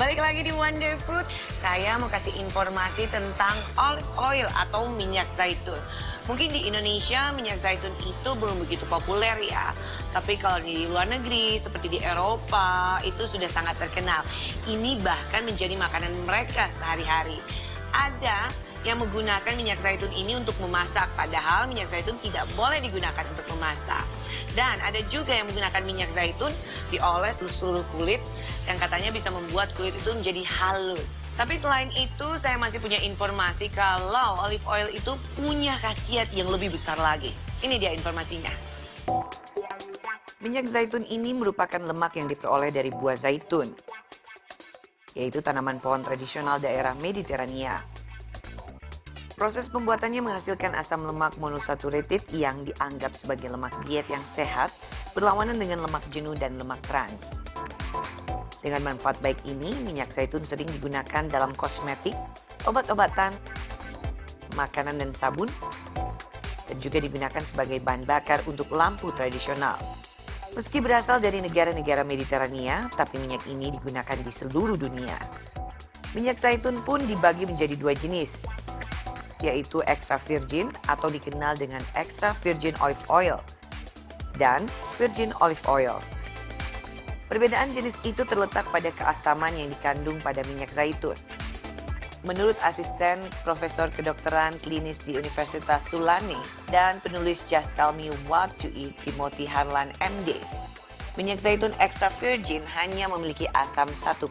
Balik lagi di Wonder Food, saya mau kasih informasi tentang olive oil atau minyak zaitun. Mungkin di Indonesia minyak zaitun itu belum begitu populer ya. Tapi kalau di luar negeri seperti di Eropa itu sudah sangat terkenal. Ini bahkan menjadi makanan mereka sehari-hari. Ada yang menggunakan minyak zaitun ini untuk memasak, padahal minyak zaitun tidak boleh digunakan untuk memasak. Dan ada juga yang menggunakan minyak zaitun dioles seluruh kulit yang katanya bisa membuat kulit itu menjadi halus. Tapi selain itu saya masih punya informasi kalau olive oil itu punya khasiat yang lebih besar lagi. Ini dia informasinya. Minyak zaitun ini merupakan lemak yang diperoleh dari buah zaitun, yaitu tanaman pohon tradisional daerah Mediterania. Proses pembuatannya menghasilkan asam lemak monosaturated yang dianggap sebagai lemak diet yang sehat, berlawanan dengan lemak jenuh dan lemak trans. Dengan manfaat baik ini, minyak zaitun sering digunakan dalam kosmetik, obat-obatan, makanan dan sabun, dan juga digunakan sebagai bahan bakar untuk lampu tradisional. Meski berasal dari negara-negara Mediterania, tapi minyak ini digunakan di seluruh dunia. Minyak zaitun pun dibagi menjadi dua jenis, yaitu extra virgin atau dikenal dengan extra virgin olive oil dan virgin olive oil. Perbedaan jenis itu terletak pada keasaman yang dikandung pada minyak zaitun. Menurut asisten Profesor Kedokteran Klinis di Universitas Tulane dan penulis Just Tell Me What to Eat Timothy Harlan MD, minyak zaitun extra virgin hanya memiliki asam 1%.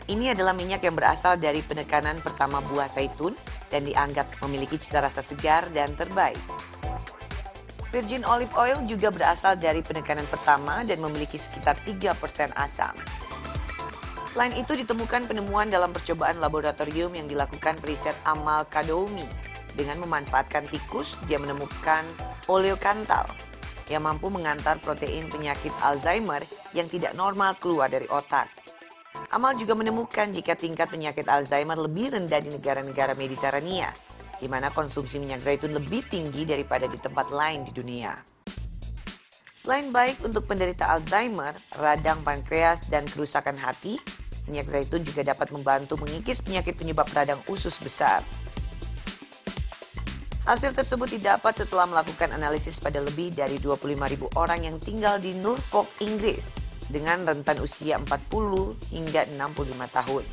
Ini adalah minyak yang berasal dari penekanan pertama buah zaitun dan dianggap memiliki cita rasa segar dan terbaik. Virgin olive oil juga berasal dari penekanan pertama dan memiliki sekitar 3% asam. Selain itu ditemukan penemuan dalam percobaan laboratorium yang dilakukan periset Amal Kadoumi. Dengan memanfaatkan tikus, dia menemukan oleokantal yang mampu mengantar protein penyakit Alzheimer yang tidak normal keluar dari otak. Amal juga menemukan jika tingkat penyakit Alzheimer lebih rendah di negara-negara Mediterania, di mana konsumsi minyak zaitun lebih tinggi daripada di tempat lain di dunia. Selain baik untuk penderita Alzheimer, radang pankreas, dan kerusakan hati, minyak zaitun juga dapat membantu mengikis penyakit penyebab radang usus besar. Hasil tersebut didapat setelah melakukan analisis pada lebih dari 25.000 orang yang tinggal di Norfolk, Inggris, dengan rentan usia 40 hingga 65 tahun.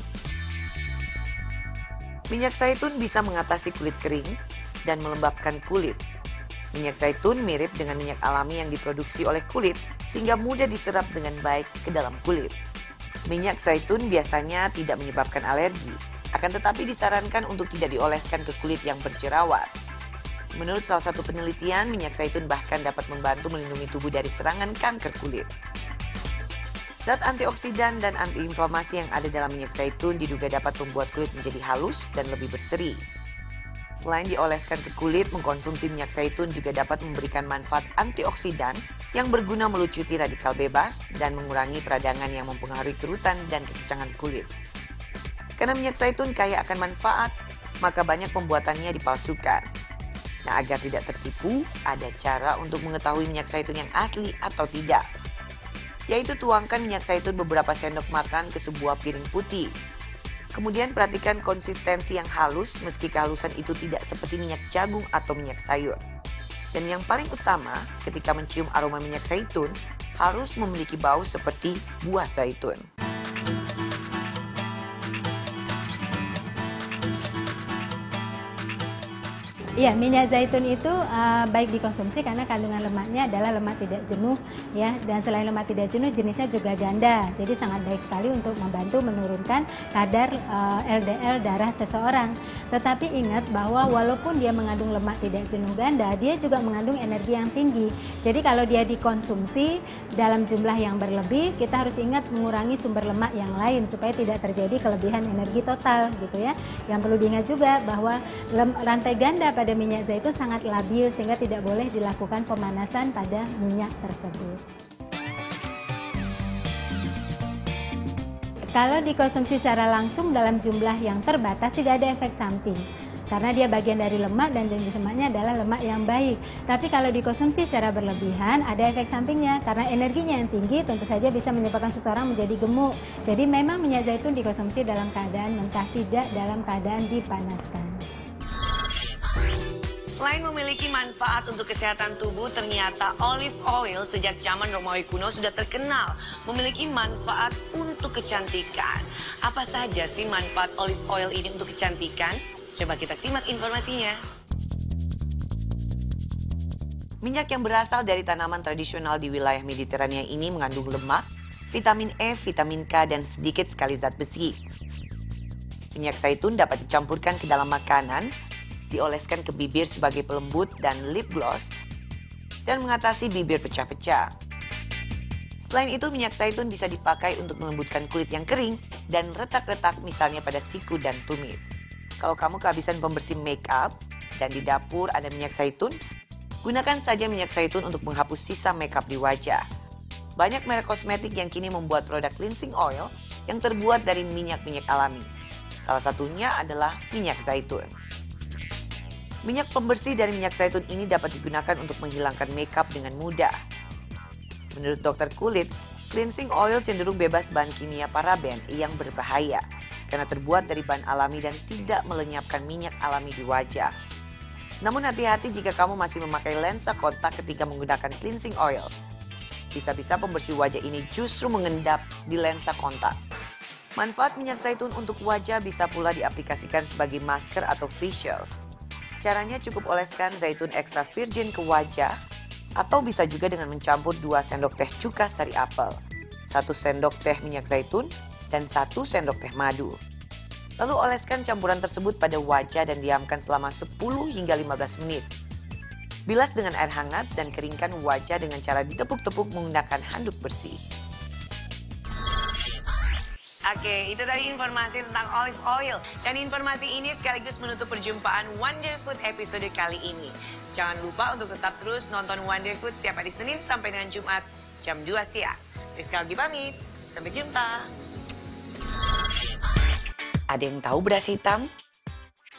Minyak zaitun bisa mengatasi kulit kering dan melembabkan kulit. Minyak zaitun mirip dengan minyak alami yang diproduksi oleh kulit sehingga mudah diserap dengan baik ke dalam kulit. Minyak zaitun biasanya tidak menyebabkan alergi, akan tetapi disarankan untuk tidak dioleskan ke kulit yang berjerawat. Menurut salah satu penelitian, minyak zaitun bahkan dapat membantu melindungi tubuh dari serangan kanker kulit. Zat antioksidan dan antiinflamasi yang ada dalam minyak zaitun diduga dapat membuat kulit menjadi halus dan lebih berseri. Selain dioleskan ke kulit, mengkonsumsi minyak zaitun juga dapat memberikan manfaat antioksidan yang berguna melucuti radikal bebas dan mengurangi peradangan yang mempengaruhi kerutan dan kekencangan kulit. Karena minyak zaitun kaya akan manfaat, maka banyak pembuatannya dipalsukan. Nah, agar tidak tertipu, ada cara untuk mengetahui minyak zaitun yang asli atau tidak, yaitu tuangkan minyak zaitun beberapa sendok makan ke sebuah piring putih. Kemudian perhatikan konsistensi yang halus meski kehalusan itu tidak seperti minyak jagung atau minyak sayur. Dan yang paling utama, ketika mencium aroma minyak zaitun, harus memiliki bau seperti buah zaitun. Iya, minyak zaitun itu baik dikonsumsi karena kandungan lemaknya adalah lemak tidak jenuh ya, dan selain lemak tidak jenuh jenisnya juga ganda. Jadi sangat baik sekali untuk membantu menurunkan kadar LDL darah seseorang. Tetapi ingat bahwa walaupun dia mengandung lemak tidak jenuh ganda, dia juga mengandung energi yang tinggi. Jadi kalau dia dikonsumsi dalam jumlah yang berlebih, kita harus ingat mengurangi sumber lemak yang lain supaya tidak terjadi kelebihan energi total gitu ya. Yang perlu diingat juga bahwa rantai ganda pada minyak zaitun sangat labil sehingga tidak boleh dilakukan pemanasan pada minyak tersebut. Kalau dikonsumsi secara langsung dalam jumlah yang terbatas tidak ada efek samping. karena dia bagian dari lemak dan jenis lemaknya adalah lemak yang baik. Tapi kalau dikonsumsi secara berlebihan ada efek sampingnya, karena energinya yang tinggi tentu saja bisa menyebabkan seseorang menjadi gemuk. Jadi memang minyak zaitun dikonsumsi dalam keadaan mentah, tidak dalam keadaan dipanaskan. Selain memiliki manfaat untuk kesehatan tubuh, ternyata olive oil sejak zaman Romawi kuno sudah terkenal memiliki manfaat untuk kecantikan. Apa saja sih manfaat olive oil ini untuk kecantikan? Coba kita simak informasinya. Minyak yang berasal dari tanaman tradisional di wilayah Mediterania ini mengandung lemak, vitamin E, vitamin K, dan sedikit sekali zat besi. Minyak zaitun dapat dicampurkan ke dalam makanan, dioleskan ke bibir sebagai pelembut dan lip gloss, dan mengatasi bibir pecah-pecah. Selain itu, minyak zaitun bisa dipakai untuk melembutkan kulit yang kering dan retak-retak misalnya pada siku dan tumit. Kalau kamu kehabisan pembersih make up dan di dapur ada minyak zaitun, gunakan saja minyak zaitun untuk menghapus sisa make up di wajah. Banyak merek kosmetik yang kini membuat produk cleansing oil yang terbuat dari minyak-minyak alami. Salah satunya adalah minyak zaitun. Minyak pembersih dari minyak zaitun ini dapat digunakan untuk menghilangkan makeup dengan mudah. Menurut dokter kulit, cleansing oil cenderung bebas bahan kimia paraben yang berbahaya karena terbuat dari bahan alami dan tidak melenyapkan minyak alami di wajah. Namun hati-hati jika kamu masih memakai lensa kontak ketika menggunakan cleansing oil. Bisa-bisa pembersih wajah ini justru mengendap di lensa kontak. Manfaat minyak zaitun untuk wajah bisa pula diaplikasikan sebagai masker atau facial. Caranya cukup oleskan zaitun extra virgin ke wajah atau bisa juga dengan mencampur 2 sendok teh cuka sari apel, 1 sendok teh minyak zaitun, dan 1 sendok teh madu. Lalu oleskan campuran tersebut pada wajah dan diamkan selama 10 hingga 15 menit. Bilas dengan air hangat dan keringkan wajah dengan cara ditepuk-tepuk menggunakan handuk bersih. Oke, itu tadi informasi tentang olive oil. Dan informasi ini sekaligus menutup perjumpaan Wonder Food episode kali ini. Jangan lupa untuk tetap terus nonton Wonder Food setiap hari Senin sampai dengan Jumat jam 2 siang. Rizka lagi pamit, sampai jumpa. Ada yang tahu beras hitam?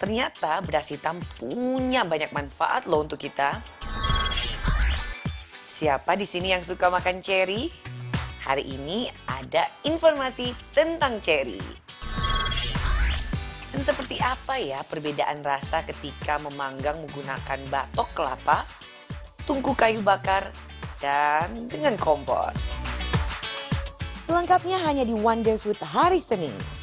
Ternyata beras hitam punya banyak manfaat loh untuk kita. Siapa di sini yang suka makan ceri? Hari ini ada informasi tentang ceri. Dan seperti apa ya perbedaan rasa ketika memanggang menggunakan batok kelapa, tungku kayu bakar, dan dengan kompor? Selengkapnya hanya di Wonder Food hari Senin.